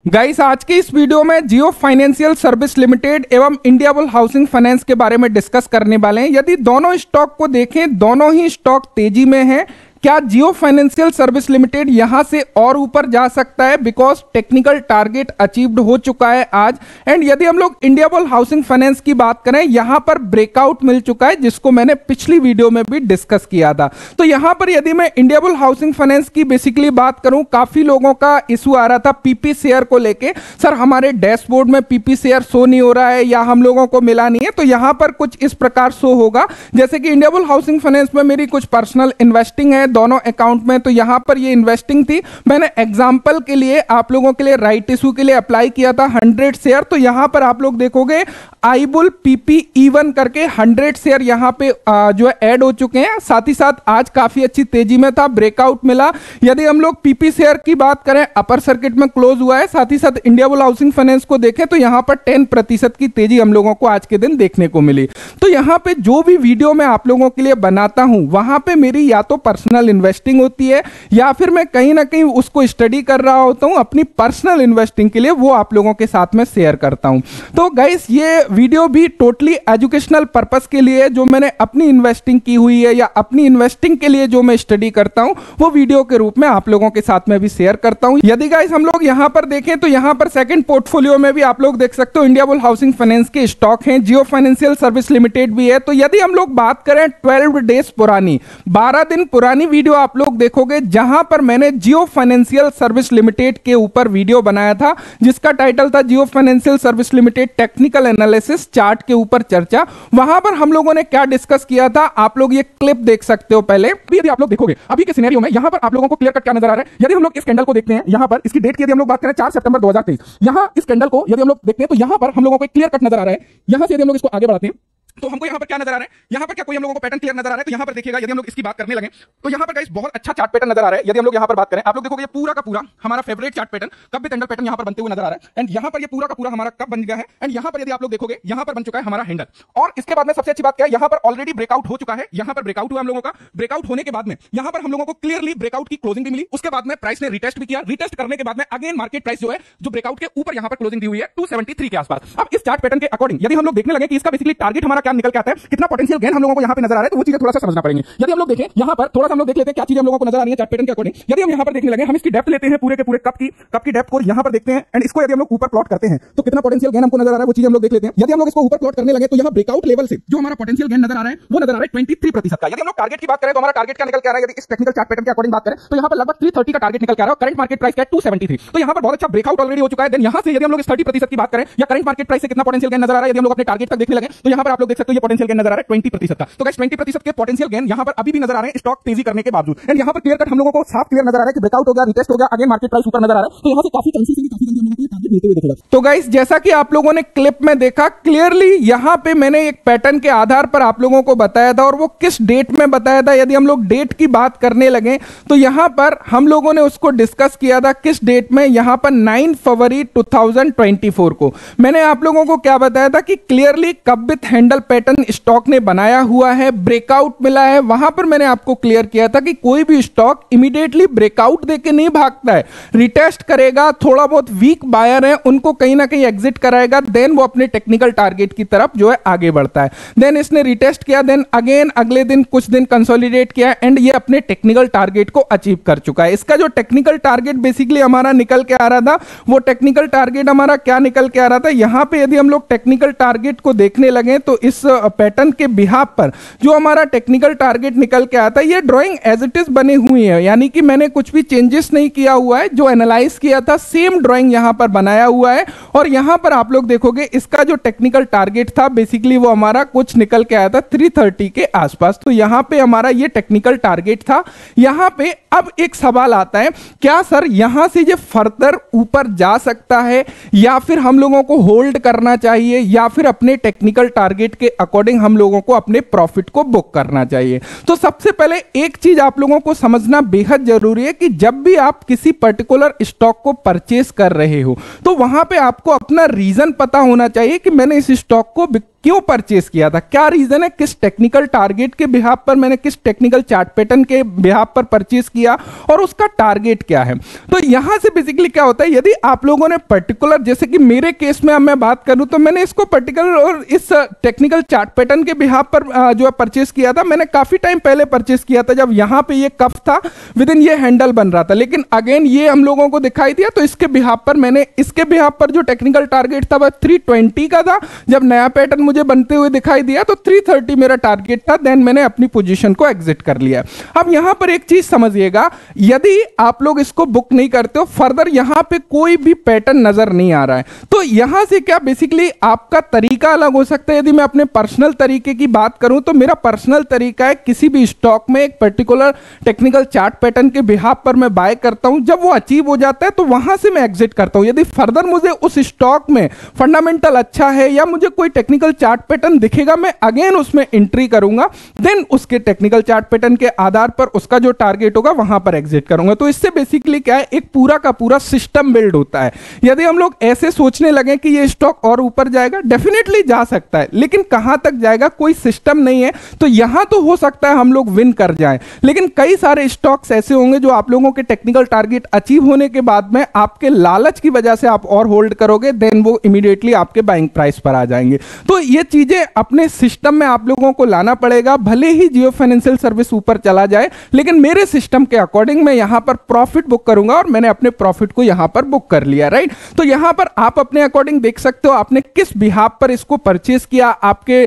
Guys, आज के इस वीडियो में जियो फाइनेंशियल सर्विस लिमिटेड एवं इंडिया बुल हाउसिंग फाइनेंस के बारे में डिस्कस करने वाले हैं। यदि दोनों स्टॉक को देखें, दोनों ही स्टॉक तेजी में हैं। क्या जियो फाइनेंशियल सर्विस लिमिटेड यहां से और ऊपर जा सकता है? बिकॉज टेक्निकल टारगेट अचीव्ड हो चुका है आज। एंड यदि हम लोग इंडिया बुल हाउसिंग फाइनेंस की बात करें, यहां पर ब्रेकआउट मिल चुका है, जिसको मैंने पिछली वीडियो में भी डिस्कस किया था। तो यहां पर यदि मैं इंडिया बुल हाउसिंग फाइनेंस की बेसिकली बात करूं, काफी लोगों का इशू आ रहा था पीपी शेयर को लेके। सर, हमारे डैशबोर्ड में पीपी शेयर शो नहीं हो रहा है या हम लोगों को मिला नहीं है। तो यहां पर कुछ इस प्रकार शो होगा, जैसे कि इंडिया बुल हाउसिंग फाइनेंस में मेरी कुछ पर्सनल इन्वेस्टिंग है दोनों अकाउंट में। तो यहां पर ये इन्वेस्टिंग थी, मैंने एग्जांपल के लिए आप लोगों के लिए राइट इशू के लिए अप्लाई किया था 100 शेयर। तो यहां पर आप लोग देखोगे आईबुल पीपी E1 करके 100 शेयर यहां पे जो है ऐड हो चुके हैं। साथ ही साथ आज काफी अच्छी तेजी में था, ब्रेकआउट मिला। यदि हम लोग पीपी शेयर की बात करें, अपर सर्किट में क्लोज हुआ है। साथ ही साथ इंडिया बुल हाउसिंग फाइनेंस को देखें तो यहां पर 10% की तेजी हम लोगों को आज के दिन देखने को मिली। तो यहां पे जो भी वीडियो मैं आप लोगों के लिए बनाता हूं, वहां पे मेरी या तो पर्सनल इन्वेस्टिंग होती है या फिर मैं कहीं ना कहीं उसको स्टडी कर रहा होता हूं अपनी पर्सनल इन्वेस्टिंग के लिए, वो आप लोगों के साथ में शेयर करता हूं। तो गाइस, ये वीडियो भी टोटली एजुकेशनल पर्पस के लिए, जो मैंने अपनी इन्वेस्टिंग की हुई है या अपनी इन्वेस्टिंग के लिए जो मैं स्टडी करता हूं, वो वीडियो के रूप में आप लोगों के साथ में भी शेयर करता हूं। यदि गाइस हम लोग यहां पर देखें तो यहां पर सेकंड पोर्टफोलियो में भी आप लोग देख सकते हो इंडिया बुल हाउसिंग फाइनेंस के स्टॉक हैं, जियो फाइनेंशियल सर्विस लिमिटेड भी है। तो यदि हम लोग बात करें 12 डेज पुरानी, 12 दिन पुरानी वीडियो आप लोग देखोगे, जहां पर मैंने जियो फाइनेंशियल सर्विस लिमिटेड के ऊपर वीडियो बनाया था, जिसका टाइटल था Jio financial service limited technical analysis chart के ऊपर चर्चा। वहां पर हम लोगों ने क्या डिस्कस किया था, आप लोग ये क्लिप देख सकते हो पहले। यदि आप लोग देखोगे अभी के सिनेरियो में, यहां पर आप लोगों को क्लियर कट क्या नजर आ रहा है। यदि हम लोग इस कैंडल को देखते हैं, यहां पर इसकी डेट की यदि हम लोग बात करें 4 सितंबर 2023, यहां इस कैंडल को यदि हम लोग देखते हैं तो यहां पर हम लोगों को क्लियर कट नजर आ रहा है। यहां से यदि हम लोग इसको आगे बढ़ाते हैं तो हमको यहां पर क्या नजर आ रहा है, यहां पर क्या कोई हम लोगों को पैटर्न क्लियर नजर आ रहा है। तो यहां पर देखिएगा, यदि हम लोग इसकी बात करने लगे तो यहां पर गाइस बहुत अच्छा चार्ट पैटर्न नजर आ रहा है। यदि हम लोग यहां पर बात करें, आप लोग देखोगे ये पूरा का पूरा हमारा फेवरेट चार्ट पैटर्न, कब भी कैंडल पैटर्न यहां पर बनते हुए नजर आ रहा है। एंड यहां पर ये पूरा का पूरा हमारा कब बन गया है। एंड यहां पर यदि आप लोग देखोगे, यहां पर बन चुका है हमारा हैंडल। और इसके बाद में सबसे अच्छी बात क्या है, यहां पर ऑलरेडी ब्रेकआउट हो चुका है। यहां पर ब्रेकआउट हुआ हम लोगों का, ब्रेकआउट होने के बाद में यहां पर हम लोगों को क्लियरली ब्रेकआउट की क्लोजिंग भी मिली। उसके बाद में प्राइस ने रिटेस्ट भी किया। रिटेस्ट करने के बाद में अगेन मार्केट प्राइस जो है, जो ब्रेकआउट के ऊपर यहां पर क्लोजिंग दी हुई है 273 के आसपास। अब इस चार्ट पैटर्न के अकॉर्डिंग यदि हम लोग देखने लगे कि इसका बेसिकली टारगेट हमारा क्या निकल के आता है, कितना पोटेंशियल गेन हम लोगों को यहां पे नजर आ रहा है, तो वो चीजें थोड़ा सा समझना पड़ेंगे। यदि हम लोग देखें यहां पर थोड़ा सा हम लोग देख लेते हैं क्या चीजें हम लोगों को नजर आ रही है चार्ट पैटर्न के अकॉर्डिंग। यदि हम यहां पर देखने लगे, हम इसकी डेप्थ लेते हैं पूरे के पूरे कप की डेप्थ को यहां पर देखते हैं। एंड इसको यदि हम लोग ऊपर प्लॉट करते हैं तो कितना पोटेंशियल गेन हमको नजर आ रहा है, वो चीज हम लोग देख लेते हैं। यदि हम लोग इसको ऊपर प्लॉट करने लगे तो यहां ब्रेकआउट लेवल से जो हमारा पोटेंशियल गेन नजर आ रहा है, वो नजर आ रहा है 23% का। यदि हम लोग टारगेट की बात करें तो हमारा टारगेट क्या निकल के आ रहा है, यदि इस टेक्निकल चार्ट पैटर्न के अकॉर्डिंग बात करें तो यहां पर लगभग 330 का टारगेट निकल के आ रहा है। करंट मार्केट प्राइस का 273। तो यहां पर बहुत अच्छा ब्रेकआउट ऑलरेडी हो चुका है। देन यहां से यदि हम लोग इस 30% की बात करें या करंट मार्केट प्राइस से कितना पोटेंशियल गेन नजर आ रहा है, यदि हम लोग अपने टारगेट तक देखने लगे तो यहां पर आप लोग देख सकते हो ये पोटेंशियल गेन नजर आ रहा है 20% का। तो गाइस 20% के पोटेंशियल गेन यहां पर अभी भी नजर आ रहे हैं स्टॉक तेजी करने के बावजूद। एंड यहां पर क्लियर कट हम लोगों को साफ क्लियर नजर आ रहा है कि ब्रेकआउट हो गया, रिटेस्ट हो गया, अगेन मार्केट प्राइस ऊपर नजर आ रहा है। तो यहां से काफी कंसिस्टेंटली काफी जल्दी हम लोगों को टारगेट मिलते हुए दिखेगा। तो गाइस, जैसा कि आप लोगों ने क्लिप में देखा, क्लियरली यहां पे मैंने एक पैटर्न के आधार पर आप लोगों को बताया था, और वो किस डेट में बताया था। यदि हम लोग डेट की बात करने लगे तो यहां पर हम लोगों ने उसको डिस्कस किया था किस डेट में, यहां पर 9 फरवरी 2024 को मैंने आप लोगों को क्या बताया था कि clearly cup with handle pattern stock ने बनाया हुआ है, ब्रेकआउट मिला है। वहां पर मैंने आपको क्लियर किया था कि कोई भी स्टॉक इमीडिएटली ब्रेकआउट देके नहीं भागता है, रिटेस्ट करेगा, थोड़ा बहुत वीक बायर है उनको कहीं ना कहीं एग्जिट कराएगा, देन वो अपने टेक्निकल टारगेट की तरफ जो है आगे बढ़ता है। देन इसने रिटेस्ट किया, देन अगेन अगले दिन कुछ दिन कंसोलिडेट किया, एंड ये अपने टेक्निकल टारगेट को अचीव कर चुका है। इसका जो टेक्निकल टारगेट बेसिकली हमारा निकल के आ रहा था, वो टेक्निकल टारगेट हमारा क्या निकल के आ रहा था, यहां पे यदि हम लोग टेक्निकल टारगेट को देखने लगे तो इस पैटर्न के बिहाफ पर जो हमारा टेक्निकल टारगेट निकल के आता है, ये ड्राइंग एज इट इज बनी हुई है, यानी कि मैंने कुछ भी चेंजेस नहीं किया हुआ है। जो एनालाइज किया था सेम ड्राइंग यहां पर बनाया हुआ है। और यहां पर आप लोग देखोगे इसका जो टेक्निकल टारगेट था बेसिकली वो हमारा कुछ निकल के आया था 330 के आसपास। तो यहां पे हमारा ये टेक्निकल टारगेट था। यहां पे अब एक सवाल आता है, क्या सर यहां से ये फर्दर ऊपर जा सकता है या फिर हम लोगों को होल्ड करना चाहिए या फिर अपने टेक्निकल टारगेट के अकॉर्डिंग हम लोगों को अपने प्रॉफिट को बुक करना चाहिए? तो सबसे पहले एक चीज आप लोगों को समझना बेहद जरूरी है कि जब भी आप किसी पर्टिकुलर स्टॉक को परचेस कर रहे हो तो वहां पे आपको अपना रीजन पता होना चाहिए कि मैंने इस स्टॉक को क्यों परचेस किया था, क्या रीजन है, किस टेक्निकल टारगेट के बिहाफ पर मैंने, किस टेक्निकल चार्ट पैटर्न के बिहाफ पर परचेस किया और उसका टारगेट क्या है। तो यहां से बेसिकली क्या होता है, यदि आप लोगों ने पर्टिकुलर, जैसे कि मेरे केस में अब मैं बात करूं तो मैंने इसको पर्टिकुलर और इस टेक्निकल चार्ट पैटर्न के बिहाफ पर जो है परचेस किया था। मैंने काफी टाइम पहले परचेस किया था, जब यहां पे ये कफ था, विद इन ये हैंडल बन रहा था, लेकिन अगेन ये हम लोगों को दिखाई दिया, तो इसके बिहाफ पर मैंने, इसके बिहाफ पर जो टेक्निकल टारगेट था वह 320 का था। जब नया पैटर्न मुझे बनते हुए दिखाई दिया तो 330 मेरा टारगेट था, देन मैंने अपनी पोजीशन को एग्जिट कर लिया। अब यहां पर एक चीज समझिएगा, यदि आप लोग इसको बुक नहीं करते हो, फर्दर यहां पे कोई भी पैटर्न नजर नहीं आ रहा है, तो यहां से क्या बेसिकली आपका तरीका अलग हो सकता है। यदि मैं अपने पर्सनल तरीके की बात करूं तो मेरा पर्सनल तरीका है, किसी भी स्टॉक में एक पर्टिकुलर टेक्निकल चार्ट पैटर्न के बिहाफ पर मैं बाय करता हूं, जब वो अचीव हो जाता है तो वहां से मैं एग्जिट करता हूं। यदि फर्दर मुझे उस स्टॉक में फंडामेंटल अच्छा है या मुझे कोई टेक्निकल चार्ट पैटर्न दिखेगा, मैं अगेन उसमें एंट्री करूंगा, देन उसके टेक्निकल चार्ट पैटर्न के आधार पर उसका जो टारगेट होगा वहां पर एग्जिट करूंगा। तो इससे बेसिकली क्या है, एक पूरा का पूरा सिस्टम बिल्ड होता है। यदि हम लोग ऐसे सोचने लगे कि ये स्टॉक और ऊपर जाएगा, डेफिनेटली जा सकता है, लेकिन कहां तक जाएगा, कोई सिस्टम नहीं है। तो यहां तो हो सकता है हम लोग विन कर जाएं, लेकिन कई सारे स्टॉक्स ऐसे होंगे जो आप लोगों के टेक्निकल टारगेट अचीव होने के बाद में आपके लालच की वजह से आप और होल्ड करोगे, देन वो इमीडिएटली आपके बाइंग प्राइस पर आ जाएंगे। तो ये चीजें अपने सिस्टम में आप लोगों को लाना पड़ेगा। भले ही जियो फाइनेंशियल सर्विस ऊपर चला जाए, लेकिन मेरे सिस्टम के अकॉर्डिंग मैं यहां पर प्रॉफिट बुक करूंगा, और मैंने अपने प्रॉफिट को यहां पर बुक कर लिया, राइट। तो यहां पर आप अपने अकॉर्डिंग देख सकते हो आपने किस बिहाफ पर इसको परचेस किया, आपके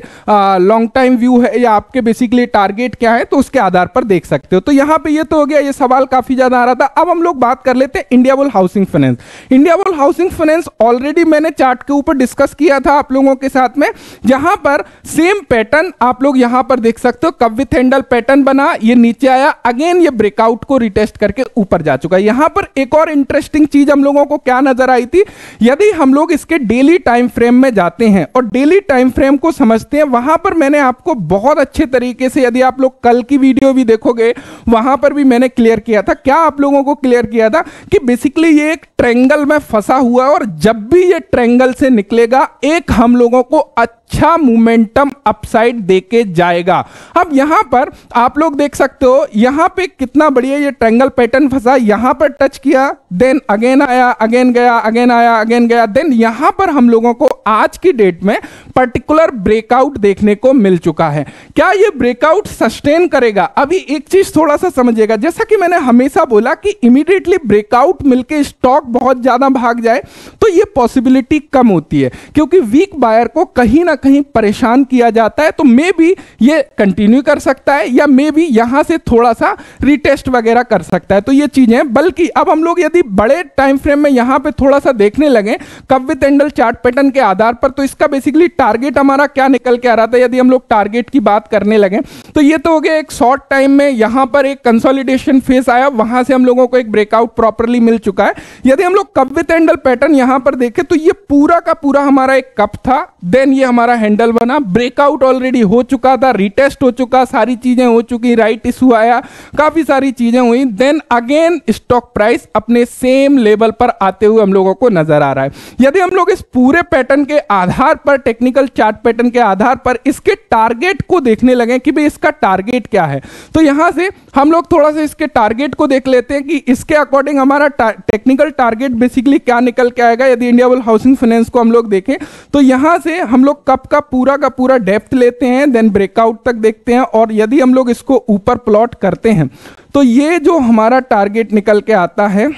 लॉन्ग टाइम व्यू है या आपके बेसिकली टारगेट क्या है, तो उसके आधार पर देख सकते हो। तो यहां पे ये तो हो गया, ये सवाल काफी ज्यादा आ रहा था। अब हम लोग बात कर लेते हैं Indiabulls housing finance. Indiabulls housing finance already मैंने चार्ट के ऊपर डिस्कस किया था आप लोगों के साथ में, जहां पर सेम पैटर्न आप लोग यहां पर देख सकते हो, कप विथ हैंडल पैटर्न बना, ये नीचे आया, अगेन ये ब्रेकआउट को रिटेस्ट करके ऊपर जा चुका है। यहां पर एक और इंटरेस्टिंग चीज हम लोगों को क्या नजर आई थी, यदि हम लोग इसके डेली टाइम फ्रेम में जाते हैं और डेली टाइम फ्रेम को समझते हैं, वहां पर मैंने आपको बहुत अच्छे तरीके से, यदि आप लोग कल की वीडियो भी देखोगे वहां पर भी मैंने क्लियर किया था। क्या आप लोगों को क्लियर किया था कि बेसिकली ये एक ट्रायंगल में फंसा हुआ है, और जब भी ये ट्रायंगल से निकलेगा एक हम लोगों को अच्छा मोमेंटम अपसाइड देके जाएगा। अब यहां पर आप लोग देख सकते हो, यहां पे कितना बढ़िया ये ट्रायंगल पैटर्न फंसा, यहां पर टच किया, देन अगेन आया, अगेन गया, अगेन आया, अगेन गया, देन यहां पर हम लोगों को आज की डेट में पर्टिकुलर ब्रेकआउट देखने को मिल चुका है। क्या ये ब्रेकआउट सस्टेन करेगा? अभी एक चीज थोड़ा सा समझिएगा, जैसा कि मैंने हमेशा बोला कि इमीडिएटली ब्रेकआउट मिलके स्टॉक बहुत ज्यादा भाग जाए तो ये पॉसिबिलिटी कम होती है, क्योंकि वीक बायर को कहीं ना कहीं परेशान किया जाता है। तो मे बी ये कंटिन्यू कर सकता है, या मे बी यहां से थोड़ा सा रिटेस्ट वगैरह कर सकता है। तो ये चीजें, बल्कि अब हम लोग यदि बड़े टाइम फ्रेम में यहां पे थोड़ा सा देखने लगे cup with handle chart pattern के आधार पर, तो इसका बेसिकली टारगेट हमारा क्या निकल के आ रहा था। यदि हम लोग टारगेट की बात करने लगे तो ये तो हो गया एक शॉर्ट टाइम में, यहां पर एक कंसोलिडेशन फेज आया, वहां से हम लोगों को एक ब्रेकआउट प्रॉपर्ली मिल चुका है। यदि हम लोग कप विथ हैंडल पैटर्न यहां पर देखें तो ये पूरा का पूरा हमारा एक कप था, देन ये हमारा हैंडल बना, ब्रेकआउट ऑलरेडी हो चुका था, रिटेस्ट हो चुका, सारी चीजें हो चुकी, राइट इशू आया, काफी सारी चीजें हुई, देन अगेन स्टॉक प्राइस अपने सेम लेवल पर आते हुए हम लोगों को नजर आ रहा है। यदि हम लोग इस पूरे पैटर्न के आधार पर, टेक्निकल चार्ट पैटर्न के आधार पर इसके टारगेट को देखने लगे कि भाई इसका टारगेट क्या है, तो यहां से हम लोग थोड़ा सा इसके टारगेट को देख लेते हैं कि इसके अकॉर्डिंग हमारा टेक्निकल टारगेट बेसिकली क्या निकल के आएगा। यदि इंडियाबुल हाउसिंग फाइनेंस को हम लोग देखें तो यहां से हम लोग कप का पूरा डेप्थ लेते हैं, देन ब्रेकआउट तक देखते हैं, और यदि हम लोग इसको ऊपर प्लॉट करते हैं तो ये जो हमारा टारगेट निकल के आता है,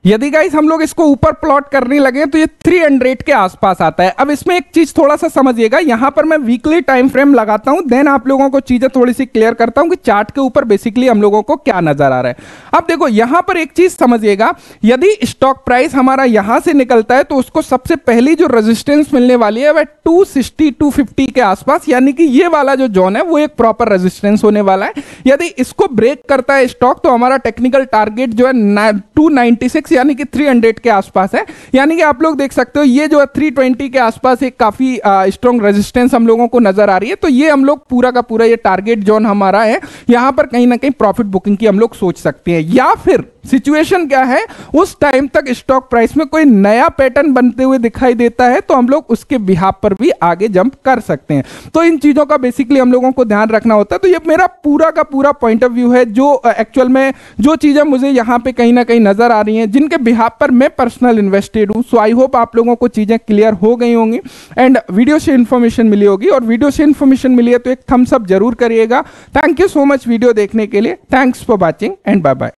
यदि गाइस हम लोग इसको ऊपर प्लॉट करने लगे तो ये 300 के आसपास आता है। अब इसमें एक चीज थोड़ा सा समझिएगा, यहां पर मैं वीकली टाइम फ्रेम लगाता हूं, देन आप लोगों को चीजें थोड़ी सी क्लियर करता हूं कि चार्ट के ऊपर बेसिकली हम लोगों को क्या नजर आ रहा है। अब देखो यहां पर एक चीज समझिएगा, यदि स्टॉक प्राइस हमारा यहां से निकलता है तो उसको सबसे पहली जो रेजिस्टेंस मिलने वाली है वह 260 250 के आसपास, यानी कि ये वाला जो जोन है वो एक प्रॉपर रेजिस्टेंस होने वाला है। यदि इसको ब्रेक करता है स्टॉक तो हमारा टेक्निकल टारगेट जो है 296 6 यानी कि 300 के आसपास है। यानी कि आप लोग देख सकते हो ये जो 320 के आसपास एक काफी स्ट्रॉन्ग रेजिस्टेंस हम लोगों को नजर आ रही है। तो ये हम लोग पूरा का पूरा ये टारगेट जोन हमारा है, यहां पर कहीं ना कहीं प्रॉफिट बुकिंग की हम लोग सोच सकते हैं। या फिर सिचुएशन क्या है, उस टाइम तक स्टॉक प्राइस में कोई नया पैटर्न बनते हुए दिखाई देता है तो हम लोग उसके बिहाफ पर भी आगे जंप कर सकते हैं। तो इन चीजों का बेसिकली हम लोगों को ध्यान रखना होता है। तो ये मेरा पूरा का पूरा पॉइंट ऑफ व्यू है, जो एक्चुअल में जो चीजें मुझे यहां पे कहीं ना कहीं नजर आ रही हैं, जिनके बिहाफ पर मैं पर्सनल इन्वेस्टेड हूं। सो आई होप आप लोगों को चीजें क्लियर हो गई होंगी एंड वीडियो से इंफॉर्मेशन मिली होगी। और वीडियो से इंफॉर्मेशन मिली है तो एक थम्स अप जरूर करिएगा। Thank you so much video देखने के लिए। Thanks for watching and bye bye.